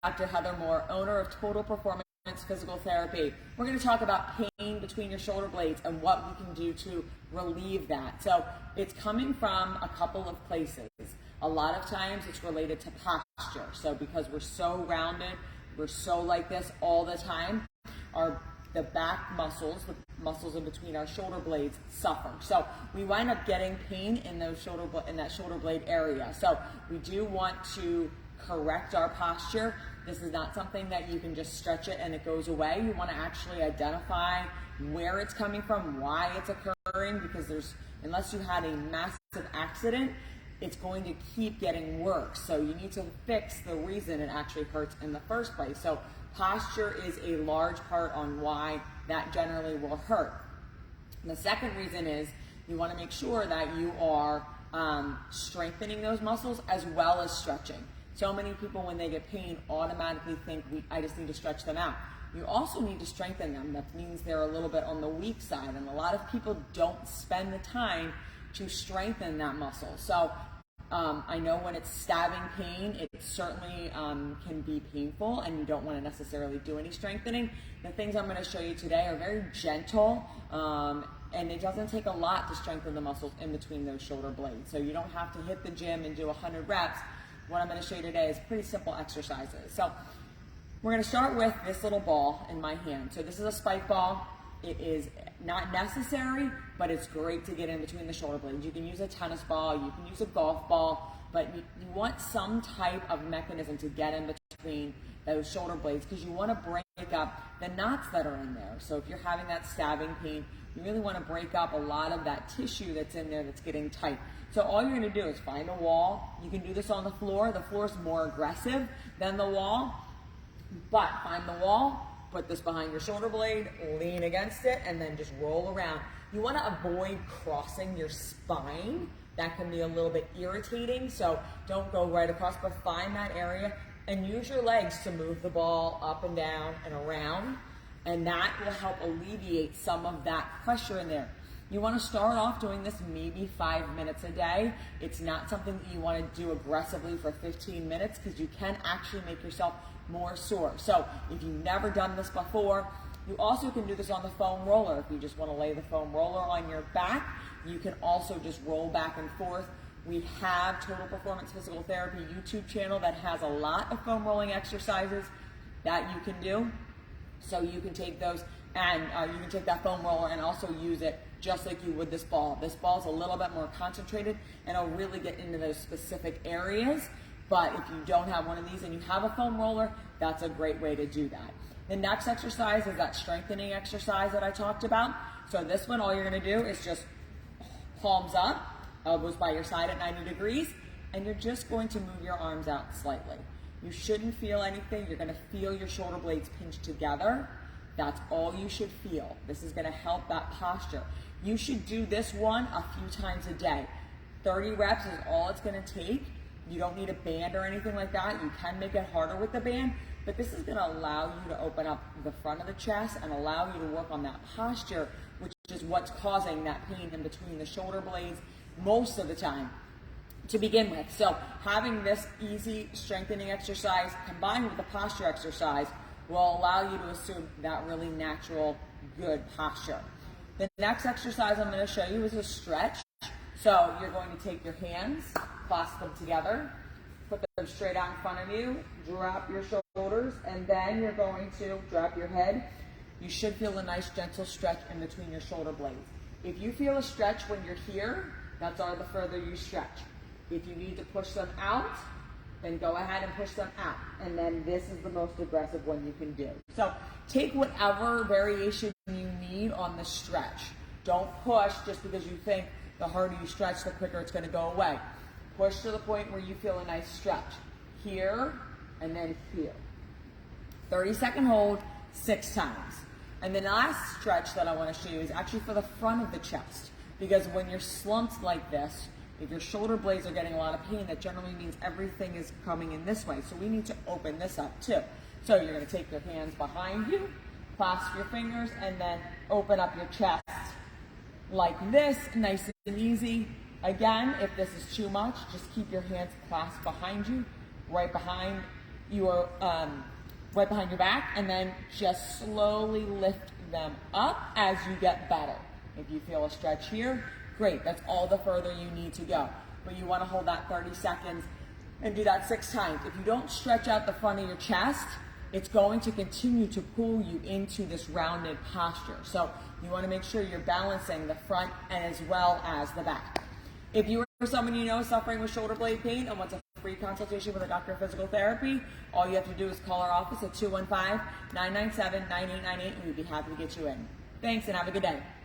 Dr. Heather Moore, owner of Total Performance Physical Therapy. We're going to talk about pain between your shoulder blades and what we can do to relieve that. So it's coming from a couple of places. A lot of times it's related to posture. So because we're so rounded, we're so like this all the time, the back muscles, the muscles in between our shoulder blades suffer. So we wind up getting pain in that shoulder blade area. So we do want to correct our posture. This is not something that you can just stretch it and it goes away. You want to actually identify where it's coming from, why it's occurring, because unless you had a massive accident, it's going to keep getting worse. So you need to fix the reason it actually hurts in the first place. So posture is a large part on why that generally will hurt. And the second reason is you want to make sure that you are strengthening those muscles as well as stretching. So many people, when they get pain, automatically think, I just need to stretch them out. You also need to strengthen them. That means they're a little bit on the weak side, and a lot of people don't spend the time to strengthen that muscle. So I know when it's stabbing pain, it certainly can be painful, and you don't want to necessarily do any strengthening. The things I'm going to show you today are very gentle, and it doesn't take a lot to strengthen the muscles in between those shoulder blades. So you don't have to hit the gym and do 100 reps. What I'm going to show you today is pretty simple exercises. So we're going to start with this little ball in my hand. So this is a spike ball. It is not necessary, but it's great to get in between the shoulder blades. You can use a tennis ball, you can use a golf ball, but you want some type of mechanism to get in between those shoulder blades because you want to break up the knots that are in there. So if you're having that stabbing pain, you really want to break up a lot of that tissue that's in there that's getting tight. So all you're going to do is find a wall. You can do this on the floor. The floor is more aggressive than the wall, but find the wall, put this behind your shoulder blade, lean against it, and then just roll around. You want to avoid crossing your spine. That can be a little bit irritating, so don't go right across, but find that area and use your legs to move the ball up and down and around, and that will help alleviate some of that pressure in there. You want to start off doing this maybe 5 minutes a day. It's not something that you want to do aggressively for 15 minutes because you can actually make yourself more sore. So if you've never done this before, you also can do this on the foam roller. If you just want to lay the foam roller on your back, you can also just roll back and forth. We have Total Performance Physical Therapy YouTube channel that has a lot of foam rolling exercises that you can do. So you can take those and you can take that foam roller and also use it just like you would this ball. This ball is a little bit more concentrated and it'll really get into those specific areas. But if you don't have one of these and you have a foam roller, that's a great way to do that. The next exercise is that strengthening exercise that I talked about. So this one, all you're going to do is just palms up, elbows by your side at 90 degrees, and you're just going to move your arms out slightly. You shouldn't feel anything. You're going to feel your shoulder blades pinch together. That's all you should feel. This is going to help that posture. You should do this one a few times a day. 30 reps is all it's going to take. You don't need a band or anything like that. You can make it harder with the band, but this is going to allow you to open up the front of the chest and allow you to work on that posture, which is what's causing that pain in between the shoulder blades most of the time to begin with. So having this easy strengthening exercise combined with the posture exercise will allow you to assume that really natural, good posture. The next exercise I'm going to show you is a stretch. So you're going to take your hands, clasp them together, put them straight out in front of you, drop your shoulders, and then you're going to drop your head. You should feel a nice gentle stretch in between your shoulder blades. If you feel a stretch when you're here, that's all the further you stretch. If you need to push them out, then go ahead and push them out. And then this is the most aggressive one you can do. So take whatever variation you need on the stretch. Don't push just because you think the harder you stretch, the quicker it's going to go away. Push to the point where you feel a nice stretch. Here and then here. 30-second hold, 6 times. And the last stretch that I want to show you is actually for the front of the chest. Because when you're slumped like this, if your shoulder blades are getting a lot of pain, that generally means everything is coming in this way. So we need to open this up too. So you're going to take your hands behind you, clasp your fingers, and then open up your chest like this, nice and easy. Again, if this is too much, just keep your hands clasped behind you, right behind your right behind your back, and then just slowly lift them up as you get better. If you feel a stretch here, great. That's all the further you need to go. But you want to hold that 30 seconds and do that 6 times. If you don't stretch out the front of your chest, it's going to continue to pull you into this rounded posture. So you want to make sure you're balancing the front and as well as the back. If you or someone you know is suffering with shoulder blade pain and wants a free consultation with a doctor of physical therapy, all you have to do is call our office at 215-997-9898 and we'd be happy to get you in. Thanks and have a good day.